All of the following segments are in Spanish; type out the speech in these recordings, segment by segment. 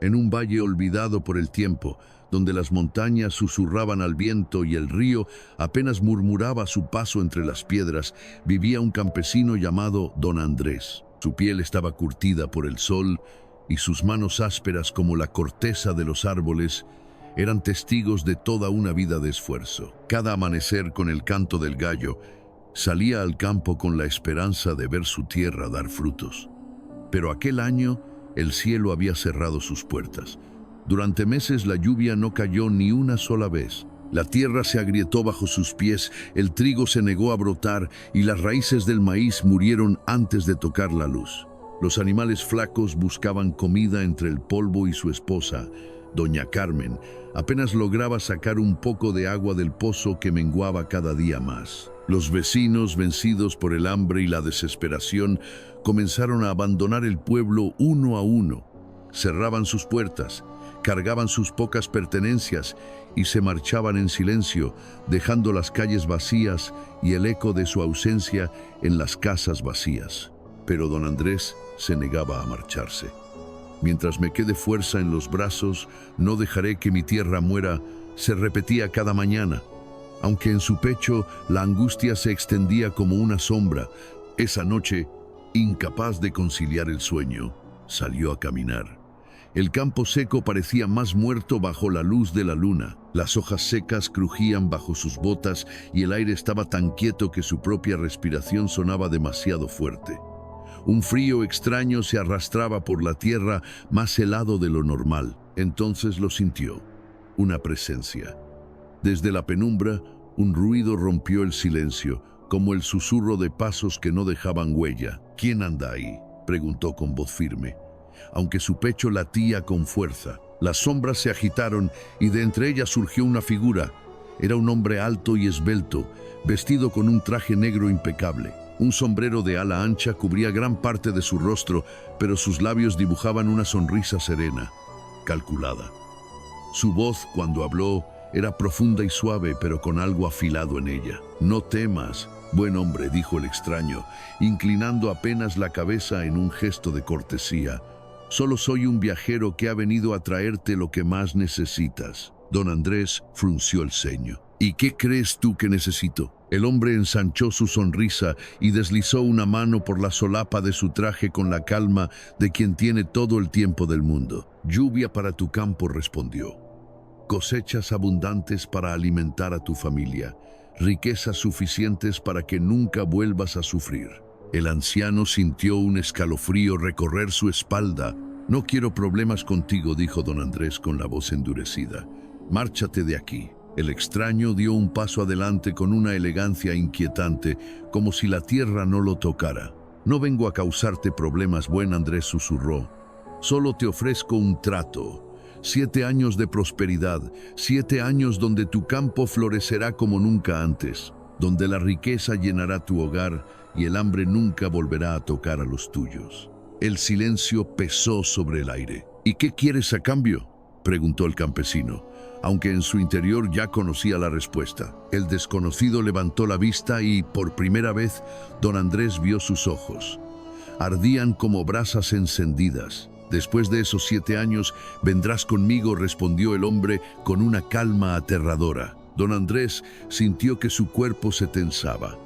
en un valle olvidado por el tiempo, donde las montañas susurraban al viento y el río apenas murmuraba a su paso entre las piedras, vivía un campesino llamado Don Andrés. Su piel estaba curtida por el sol y sus manos ásperas como la corteza de los árboles eran testigos de toda una vida de esfuerzo. Cada amanecer, con el canto del gallo, salía al campo con la esperanza de ver su tierra dar frutos. Pero aquel año el cielo había cerrado sus puertas. Durante meses la lluvia no cayó ni una sola vez. La tierra se agrietó bajo sus pies, el trigo se negó a brotar y las raíces del maíz murieron antes de tocar la luz. Los animales flacos buscaban comida entre el polvo y su esposa, doña Carmen, apenas lograba sacar un poco de agua del pozo que menguaba cada día más. Los vecinos, vencidos por el hambre y la desesperación, comenzaron a abandonar el pueblo uno a uno. Cerraban sus puertas, cargaban sus pocas pertenencias y se marchaban en silencio, dejando las calles vacías y el eco de su ausencia en las casas vacías. Pero don Andrés se negaba a marcharse. Mientras me quede fuerza en los brazos, no dejaré que mi tierra muera, se repetía cada mañana. Aunque en su pecho la angustia se extendía como una sombra, esa noche, incapaz de conciliar el sueño, salió a caminar. El campo seco parecía más muerto bajo la luz de la luna. Las hojas secas crujían bajo sus botas y el aire estaba tan quieto que su propia respiración sonaba demasiado fuerte. Un frío extraño se arrastraba por la tierra, más helado de lo normal. Entonces lo sintió, una presencia. Desde la penumbra, un ruido rompió el silencio, como el susurro de pasos que no dejaban huella. ¿Quién anda ahí?, preguntó con voz firme, aunque su pecho latía con fuerza. Las sombras se agitaron y de entre ellas surgió una figura. Era un hombre alto y esbelto, vestido con un traje negro impecable. Un sombrero de ala ancha cubría gran parte de su rostro, pero sus labios dibujaban una sonrisa serena, calculada. Su voz, cuando habló, era profunda y suave, pero con algo afilado en ella. «No temas, buen hombre», dijo el extraño, inclinando apenas la cabeza en un gesto de cortesía. «Solo soy un viajero que ha venido a traerte lo que más necesitas». Don Andrés frunció el ceño. «¿Y qué crees tú que necesito?». El hombre ensanchó su sonrisa y deslizó una mano por la solapa de su traje con la calma de quien tiene todo el tiempo del mundo. «Lluvia para tu campo», respondió. «Cosechas abundantes para alimentar a tu familia, riquezas suficientes para que nunca vuelvas a sufrir». El anciano sintió un escalofrío recorrer su espalda. «No quiero problemas contigo», dijo don Andrés con la voz endurecida. «Márchate de aquí». El extraño dio un paso adelante con una elegancia inquietante, como si la tierra no lo tocara. «No vengo a causarte problemas», buen Andrés susurró. «Solo te ofrezco un trato. 7 años de prosperidad, 7 años donde tu campo florecerá como nunca antes, donde la riqueza llenará tu hogar y el hambre nunca volverá a tocar a los tuyos». El silencio pesó sobre el aire. «¿Y qué quieres a cambio?», preguntó el campesino, aunque en su interior ya conocía la respuesta. El desconocido levantó la vista y, por primera vez, don Andrés vio sus ojos. Ardían como brasas encendidas. «Después de esos 7 años, vendrás conmigo», respondió el hombre con una calma aterradora. Don Andrés sintió que su cuerpo se tensaba.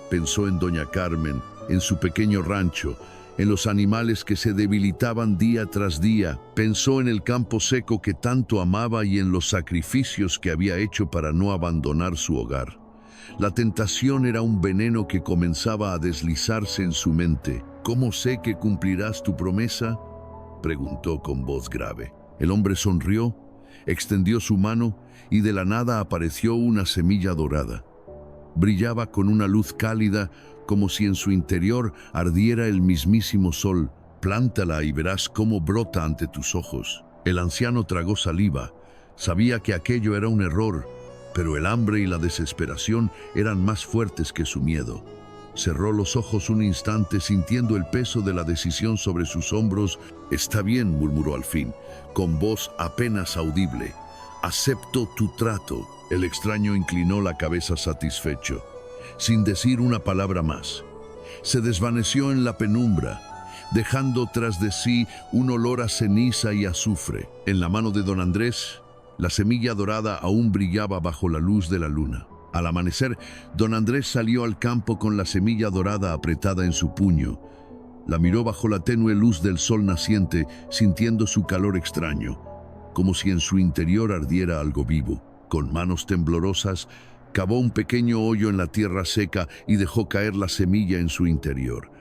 Pensó en doña Carmen, en su pequeño rancho, en los animales que se debilitaban día tras día. Pensó en el campo seco que tanto amaba y en los sacrificios que había hecho para no abandonar su hogar. La tentación era un veneno que comenzaba a deslizarse en su mente. «¿Cómo sé que cumplirás tu promesa?», preguntó con voz grave. El hombre sonrió, extendió su mano y de la nada apareció una semilla dorada. Brillaba con una luz cálida, como si en su interior ardiera el mismísimo sol. «Plántala y verás cómo brota ante tus ojos». El anciano tragó saliva. Sabía que aquello era un error, pero el hambre y la desesperación eran más fuertes que su miedo. Cerró los ojos un instante sintiendo el peso de la decisión sobre sus hombros. «Está bien», murmuró al fin, con voz apenas audible. «Acepto tu trato». El extraño inclinó la cabeza satisfecho, sin decir una palabra más. Se desvaneció en la penumbra. dejando tras de sí un olor a ceniza y azufre. En la mano de don Andrés, la semilla dorada aún brillaba bajo la luz de la luna. Al amanecer, don Andrés salió al campo con la semilla dorada apretada en su puño. La miró bajo la tenue luz del sol naciente, sintiendo su calor extraño, como si en su interior ardiera algo vivo. Con manos temblorosas, cavó un pequeño hoyo en la tierra seca y dejó caer la semilla en su interior.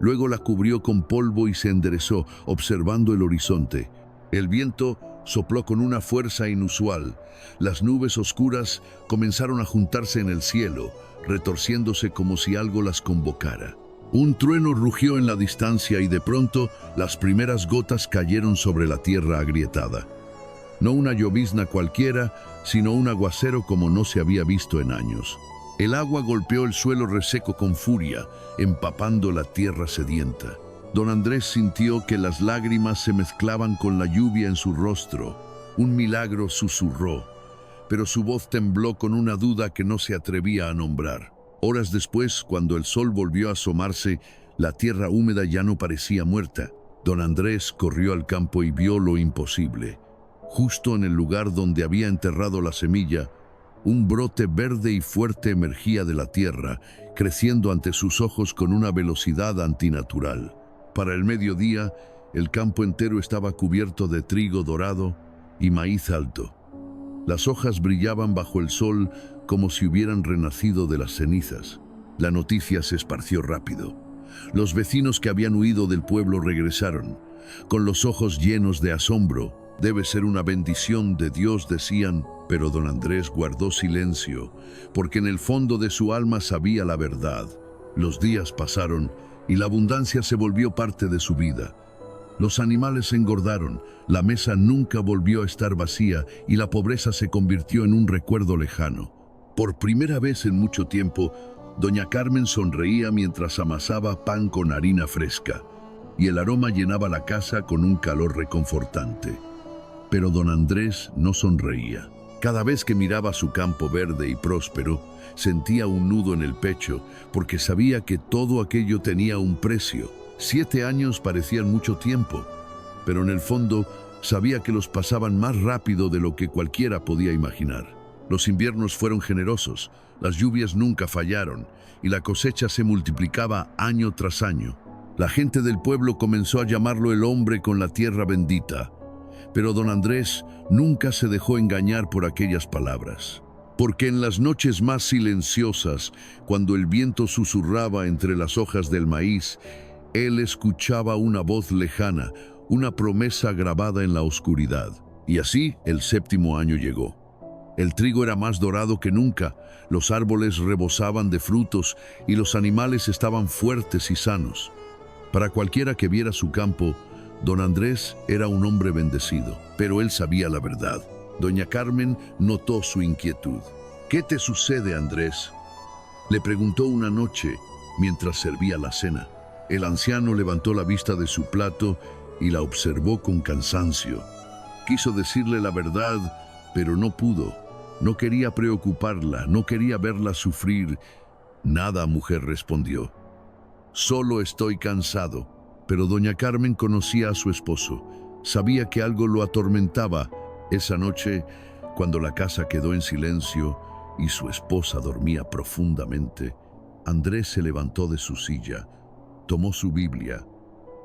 Luego la cubrió con polvo y se enderezó, observando el horizonte. El viento sopló con una fuerza inusual. Las nubes oscuras comenzaron a juntarse en el cielo, retorciéndose como si algo las convocara. Un trueno rugió en la distancia y de pronto las primeras gotas cayeron sobre la tierra agrietada. No una llovizna cualquiera, sino un aguacero como no se había visto en años. El agua golpeó el suelo reseco con furia, empapando la tierra sedienta. Don Andrés sintió que las lágrimas se mezclaban con la lluvia en su rostro. Un milagro, susurró, pero su voz tembló con una duda que no se atrevía a nombrar. Horas después, cuando el sol volvió a asomarse, la tierra húmeda ya no parecía muerta. Don Andrés corrió al campo y vio lo imposible. Justo en el lugar donde había enterrado la semilla, un brote verde y fuerte emergía de la tierra, creciendo ante sus ojos con una velocidad antinatural. Para el mediodía, el campo entero estaba cubierto de trigo dorado y maíz alto. Las hojas brillaban bajo el sol como si hubieran renacido de las cenizas. La noticia se esparció rápido. Los vecinos que habían huido del pueblo regresaron, con los ojos llenos de asombro. Debe ser una bendición de Dios, decían, pero don Andrés guardó silencio, porque en el fondo de su alma sabía la verdad. Los días pasaron y la abundancia se volvió parte de su vida. Los animales engordaron, la mesa nunca volvió a estar vacía y la pobreza se convirtió en un recuerdo lejano. Por primera vez en mucho tiempo, doña Carmen sonreía mientras amasaba pan con harina fresca, y el aroma llenaba la casa con un calor reconfortante. Pero don Andrés no sonreía. Cada vez que miraba su campo verde y próspero, sentía un nudo en el pecho, porque sabía que todo aquello tenía un precio. 7 años parecían mucho tiempo, pero en el fondo sabía que los pasaban más rápido de lo que cualquiera podía imaginar. Los inviernos fueron generosos, las lluvias nunca fallaron, y la cosecha se multiplicaba año tras año. La gente del pueblo comenzó a llamarlo el hombre con la tierra bendita. Pero don Andrés nunca se dejó engañar por aquellas palabras, porque en las noches más silenciosas, cuando el viento susurraba entre las hojas del maíz, él escuchaba una voz lejana, una promesa grabada en la oscuridad. Y así el 7º año llegó. El trigo era más dorado que nunca, los árboles rebosaban de frutos y los animales estaban fuertes y sanos. Para cualquiera que viera su campo, don Andrés era un hombre bendecido, pero él sabía la verdad. Doña Carmen notó su inquietud. «¿Qué te sucede, Andrés?», le preguntó una noche mientras servía la cena. El anciano levantó la vista de su plato y la observó con cansancio. Quiso decirle la verdad, pero no pudo. No quería preocuparla, no quería verla sufrir. «Nada, mujer», respondió. «Solo estoy cansado». Pero doña Carmen conocía a su esposo. Sabía que algo lo atormentaba. Esa noche, cuando la casa quedó en silencio y su esposa dormía profundamente, Andrés se levantó de su silla, tomó su Biblia,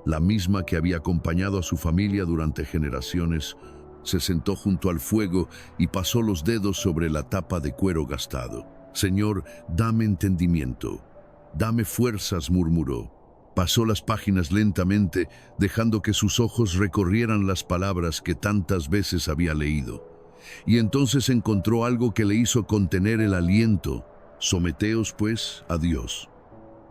la misma que había acompañado a su familia durante generaciones, se sentó junto al fuego y pasó los dedos sobre la tapa de cuero gastado. «Señor, dame entendimiento, dame fuerzas», murmuró. Pasó las páginas lentamente, dejando que sus ojos recorrieran las palabras que tantas veces había leído. Y entonces encontró algo que le hizo contener el aliento. «Someteos, pues, a Dios.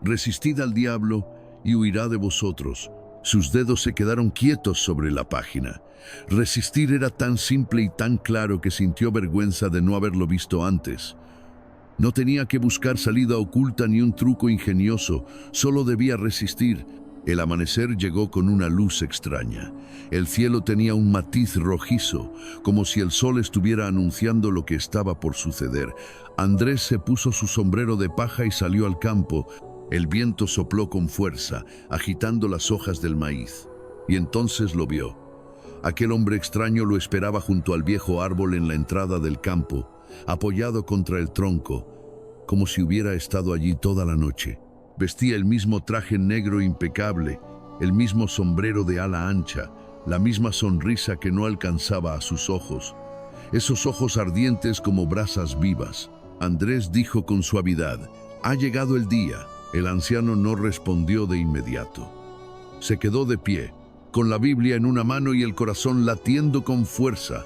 Resistid al diablo y huirá de vosotros». Sus dedos se quedaron quietos sobre la página. Resistir era tan simple y tan claro que sintió vergüenza de no haberlo visto antes. No tenía que buscar salida oculta ni un truco ingenioso, solo debía resistir. El amanecer llegó con una luz extraña. El cielo tenía un matiz rojizo, como si el sol estuviera anunciando lo que estaba por suceder. Andrés se puso su sombrero de paja y salió al campo. El viento sopló con fuerza, agitando las hojas del maíz. Y entonces lo vio. Aquel hombre extraño lo esperaba junto al viejo árbol en la entrada del campo, apoyado contra el tronco, como si hubiera estado allí toda la noche. Vestía el mismo traje negro impecable, el mismo sombrero de ala ancha, la misma sonrisa que no alcanzaba a sus ojos. Esos ojos ardientes como brasas vivas. Andrés dijo con suavidad: «Ha llegado el día». El anciano no respondió de inmediato. Se quedó de pie, con la Biblia en una mano y el corazón latiendo con fuerza.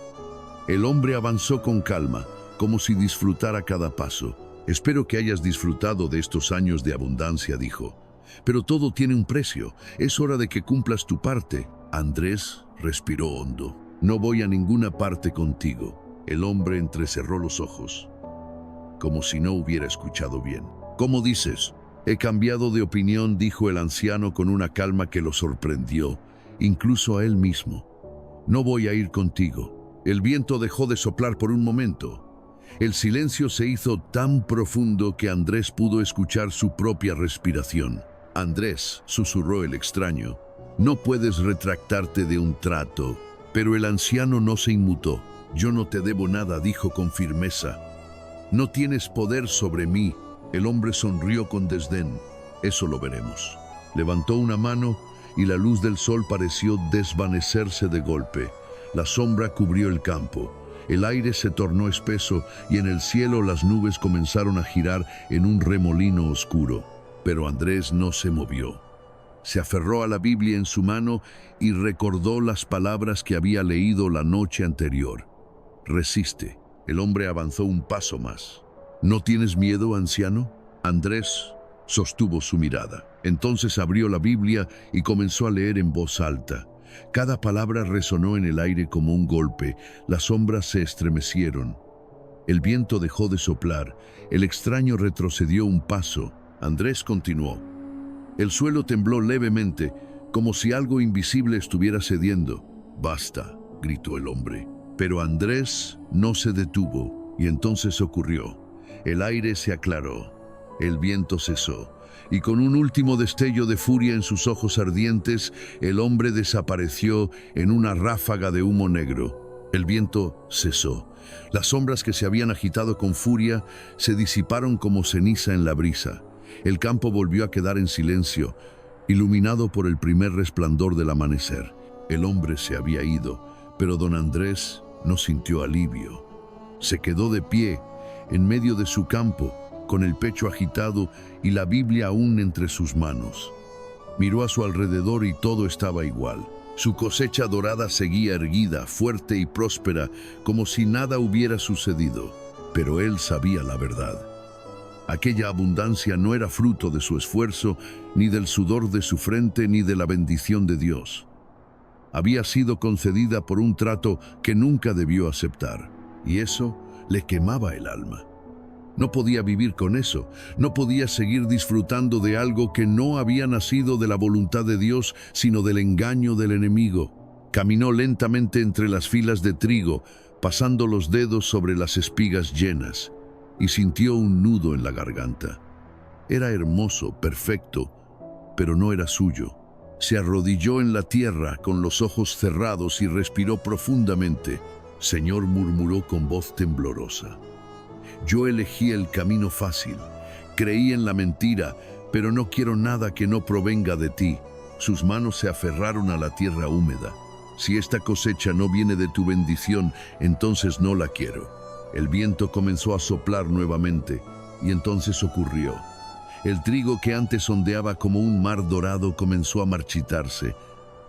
El hombre avanzó con calma, como si disfrutara cada paso. «Espero que hayas disfrutado de estos años de abundancia», dijo. «Pero todo tiene un precio. Es hora de que cumplas tu parte». Andrés respiró hondo. «No voy a ninguna parte contigo». El hombre entrecerró los ojos, como si no hubiera escuchado bien. «¿Cómo dices?» «He cambiado de opinión», dijo el anciano con una calma que lo sorprendió, incluso a él mismo. «No voy a ir contigo». El viento dejó de soplar por un momento. El silencio se hizo tan profundo que Andrés pudo escuchar su propia respiración. «Andrés», susurró el extraño, «no puedes retractarte de un trato». Pero el anciano no se inmutó. «Yo no te debo nada», dijo con firmeza. «No tienes poder sobre mí». El hombre sonrió con desdén. «Eso lo veremos». Levantó una mano y la luz del sol pareció desvanecerse de golpe. La sombra cubrió el campo. El aire se tornó espeso y en el cielo las nubes comenzaron a girar en un remolino oscuro. Pero Andrés no se movió. Se aferró a la Biblia en su mano y recordó las palabras que había leído la noche anterior. «Resiste». El hombre avanzó un paso más. «¿No tienes miedo, anciano?» Andrés sostuvo su mirada. Entonces abrió la Biblia y comenzó a leer en voz alta. Cada palabra resonó en el aire como un golpe. Las sombras se estremecieron. El viento dejó de soplar. El extraño retrocedió un paso. Andrés continuó. El suelo tembló levemente, como si algo invisible estuviera cediendo. «Basta», gritó el hombre. Pero Andrés no se detuvo, y entonces ocurrió. El aire se aclaró, el viento cesó, y con un último destello de furia en sus ojos ardientes, el hombre desapareció en una ráfaga de humo negro. El viento cesó. Las sombras que se habían agitado con furia se disiparon como ceniza en la brisa. El campo volvió a quedar en silencio, iluminado por el primer resplandor del amanecer. El hombre se había ido, pero don Andrés no sintió alivio. Se quedó de pie, en medio de su campo, con el pecho agitado y la Biblia aún entre sus manos. Miró a su alrededor y todo estaba igual. Su cosecha dorada seguía erguida, fuerte y próspera, como si nada hubiera sucedido. Pero él sabía la verdad. Aquella abundancia no era fruto de su esfuerzo, ni del sudor de su frente, ni de la bendición de Dios. Había sido concedida por un trato que nunca debió aceptar, y eso le quemaba el alma. No podía vivir con eso, no podía seguir disfrutando de algo que no había nacido de la voluntad de Dios, sino del engaño del enemigo. Caminó lentamente entre las filas de trigo, pasando los dedos sobre las espigas llenas, y sintió un nudo en la garganta. Era hermoso, perfecto, pero no era suyo. Se arrodilló en la tierra con los ojos cerrados y respiró profundamente. «Señor», murmuró con voz temblorosa, «yo elegí el camino fácil, creí en la mentira, pero no quiero nada que no provenga de ti». Sus manos se aferraron a la tierra húmeda. «Si esta cosecha no viene de tu bendición, entonces no la quiero». El viento comenzó a soplar nuevamente, y entonces ocurrió. El trigo que antes ondeaba como un mar dorado comenzó a marchitarse.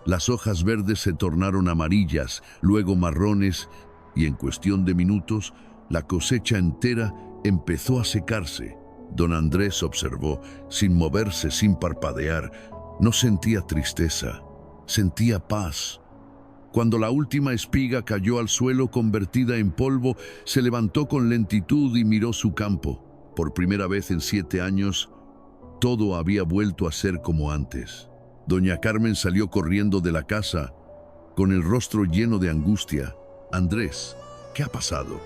Las hojas verdes se tornaron amarillas, luego marrones, y en cuestión de minutos, la cosecha entera empezó a secarse. Don Andrés observó, sin moverse, sin parpadear. No sentía tristeza, sentía paz. Cuando la última espiga cayó al suelo convertida en polvo, se levantó con lentitud y miró su campo. Por primera vez en 7 años, todo había vuelto a ser como antes. Doña Carmen salió corriendo de la casa, con el rostro lleno de angustia. «Andrés, ¿qué ha pasado?»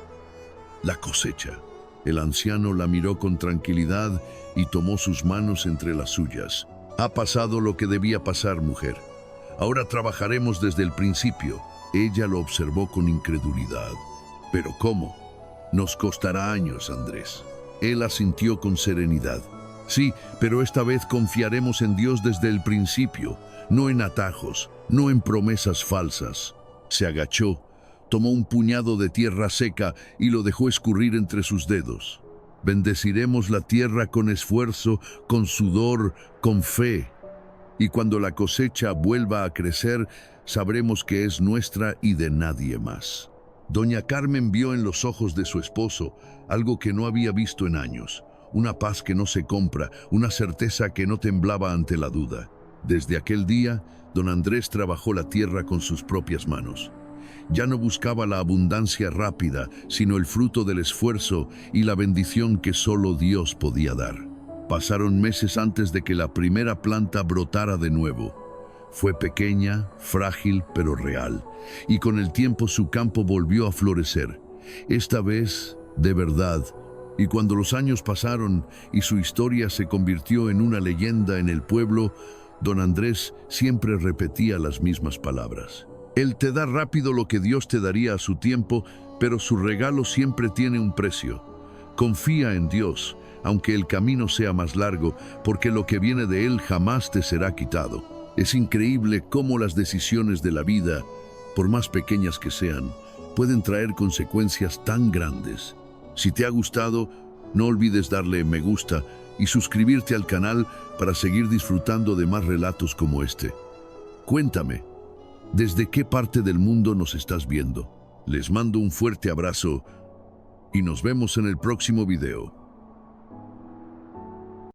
«La cosecha». El anciano la miró con tranquilidad y tomó sus manos entre las suyas. Ha pasado lo que debía pasar, mujer. Ahora trabajaremos desde el principio. Ella lo observó con incredulidad. ¿Pero cómo? Nos costará años, Andrés. Él asintió con serenidad. Sí, pero esta vez confiaremos en Dios desde el principio, no en atajos, no en promesas falsas. Se agachó, tomó un puñado de tierra seca y lo dejó escurrir entre sus dedos. Bendeciremos la tierra con esfuerzo, con sudor, con fe. Y cuando la cosecha vuelva a crecer, sabremos que es nuestra y de nadie más. Doña Carmen vio en los ojos de su esposo algo que no había visto en años. Una paz que no se compra, una certeza que no temblaba ante la duda. Desde aquel día, don Andrés trabajó la tierra con sus propias manos. Ya no buscaba la abundancia rápida, sino el fruto del esfuerzo y la bendición que solo Dios podía dar. Pasaron meses antes de que la primera planta brotara de nuevo. Fue pequeña, frágil, pero real, y con el tiempo su campo volvió a florecer. Esta vez, de verdad. Y cuando los años pasaron y su historia se convirtió en una leyenda en el pueblo, don Andrés siempre repetía las mismas palabras. Él te da rápido lo que Dios te daría a su tiempo, pero su regalo siempre tiene un precio. Confía en Dios, aunque el camino sea más largo, porque lo que viene de Él jamás te será quitado. Es increíble cómo las decisiones de la vida, por más pequeñas que sean, pueden traer consecuencias tan grandes. Si te ha gustado, no olvides darle me gusta y suscribirte al canal para seguir disfrutando de más relatos como este. Cuéntame, ¿desde qué parte del mundo nos estás viendo? Les mando un fuerte abrazo y nos vemos en el próximo video.